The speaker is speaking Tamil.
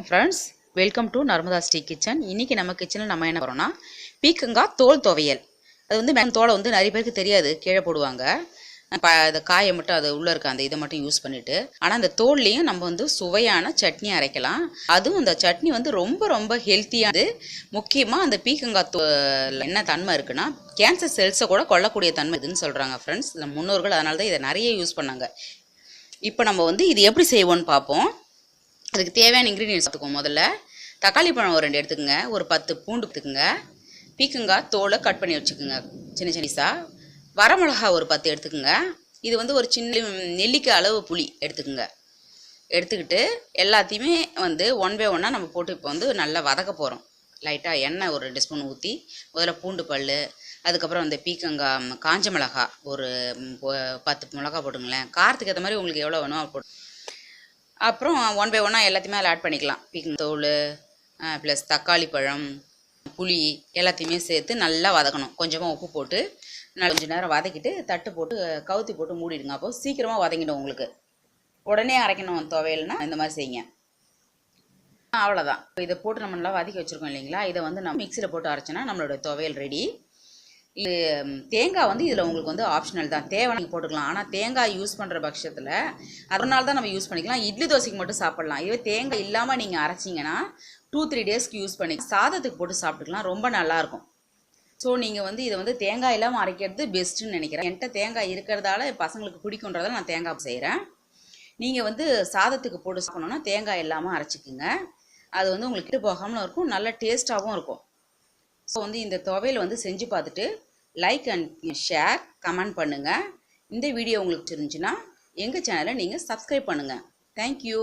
வணக்கம் friends, welcome to Narmada Sri kitchen. இன்றைக்கி நம்ம கிச்சனில் நம்ம என்ன பண்ணுறோம்னா பீக்கங்காய் தோல் துவையல். அது வந்து தோலை வந்து நிறைய பேருக்கு தெரியாது, கீழே போடுவாங்க. அந்த காயை மட்டும் அது உள்ளே இருக்க அந்த இதை மட்டும் யூஸ் பண்ணிவிட்டு, ஆனால் அந்த தோல்லையும் நம்ம வந்து சுவையான சட்னி அரைக்கலாம். அதுவும் அந்த சட்னி வந்து ரொம்ப ரொம்ப ஹெல்த்தியானது. முக்கியமாக அந்த பீக்கங்காய் என்ன தன்மை இருக்குன்னா, கேன்சர் செல்ஸை கூட கொல்லக்கூடிய தன்மை இதுன்னு சொல்கிறாங்க ஃப்ரெண்ட்ஸ். இந்த முன்னோர்கள் அதனால தான் இதை நிறைய யூஸ் பண்ணாங்க. இப்போ நம்ம வந்து இது எப்படி செய்வோன்னு பார்ப்போம். அதுக்கு தேவையான இன்க்ரீடியன்ஸ் எடுத்துக்கோங்க. முதல்ல தக்காளி பழம் ஒரு 2 எடுத்துக்கோங்க, ஒரு 10 பூண்டு எடுத்துக்கோங்க, பீக்கங்காய் தோலை கட் பண்ணி வச்சுக்கோங்க சின்ன சின்னசாக, வரமிளகா ஒரு 10 எடுத்துக்கோங்க. இது வந்து ஒரு சின்ன நெல்லிக்காய் அளவு புளி எடுத்துக்கோங்க. எடுத்துக்கிட்டு எல்லாத்தையுமே வந்து ஒன் பை ஒன்னாக நம்ம போட்டு இப்போ வந்து நல்லா வதக்க போகிறோம். லைட்டாக எண்ணெய் ஒரு 2 ஸ்பூன் ஊற்றி, முதல்ல பூண்டு பல், அதுக்கப்புறம் அந்த பீக்கங்காய், காஞ்ச மிளகா ஒரு 10 மிளகா போட்டுங்களேன். காரத்துக்கு ஏற்ற மாதிரி உங்களுக்கு எவ்வளோ வேணும் போட்டு, அப்புறம் ஒன் பை ஒன்னாக எல்லாத்தையுமே அதில் ஆட் பண்ணிக்கலாம். பீக்கங்காய் தோல் ப்ளஸ் தக்காளி பழம், புளி எல்லாத்தையுமே சேர்த்து நல்லா வதக்கணும். கொஞ்சமாக உப்பு போட்டு நல்லா கொஞ்சம் நேரம் வதக்கிட்டு தட்டு போட்டு கவுத்தி போட்டு மூடிடுங்க. அப்போது சீக்கிரமாக வதங்கிடும் உங்களுக்கு. உடனே அரைக்கணும் துவையல்னா இந்த மாதிரி செய்யுங்க. அவ்வளோதான். இதை போட்டு நம்ம நல்லா வதக்கி வச்சுருக்கோம் இல்லைங்களா, இதை வந்து நம்ம மிக்சியில் போட்டு அரைச்சோன்னா நம்மளோட துவையல் ரெடி. இது தேங்காய் வந்து இதில் உங்களுக்கு வந்து ஆப்ஷனல் தான், தேவை நீங்கள் போட்டுக்கலாம். ஆனால் தேங்காய் யூஸ் பண்ணுற பட்சத்தில் அதனால தான் நம்ம யூஸ் பண்ணிக்கலாம். இட்லி தோசைக்கு மட்டும் சாப்பிட்லாம். இதுவே தேங்காய் இல்லாமல் நீங்கள் அரைச்சிங்கன்னா 2-3 டேஸ்க்கு யூஸ் பண்ணி சாதத்துக்கு போட்டு சாப்பிட்டுக்கலாம். ரொம்ப நல்லாயிருக்கும். ஸோ நீங்கள் வந்து இதை வந்து தேங்காய் இல்லாமல் அரைக்கிறது பெஸ்ட்டுன்னு நினைக்கிறேன். என்கிட்ட தேங்காய் இருக்கிறதால பசங்களுக்கு பிடிக்குன்றதால நான் தேங்காய் செய்கிறேன். நீங்கள் வந்து சாதத்துக்கு போட்டு சாப்பிட்ணுன்னா தேங்காய் இல்லாமல் அரைச்சிக்குங்க. அது வந்து உங்களுக்கு கிட்ட போகாமலும் இருக்கும், நல்ல டேஸ்ட்டாகவும் இருக்கும். ஸோ வந்து இந்த துவையல் வந்து செஞ்சு பார்த்துட்டு லைக் அண்ட் ஷேர் கமெண்ட் பண்ணுங்கள். இந்த வீடியோ உங்களுக்கு தெரிஞ்சுன்னா எங்கள் சேனலை நீங்கள் சப்ஸ்கிரைப் பண்ணுங்கள். தேங்க்யூ.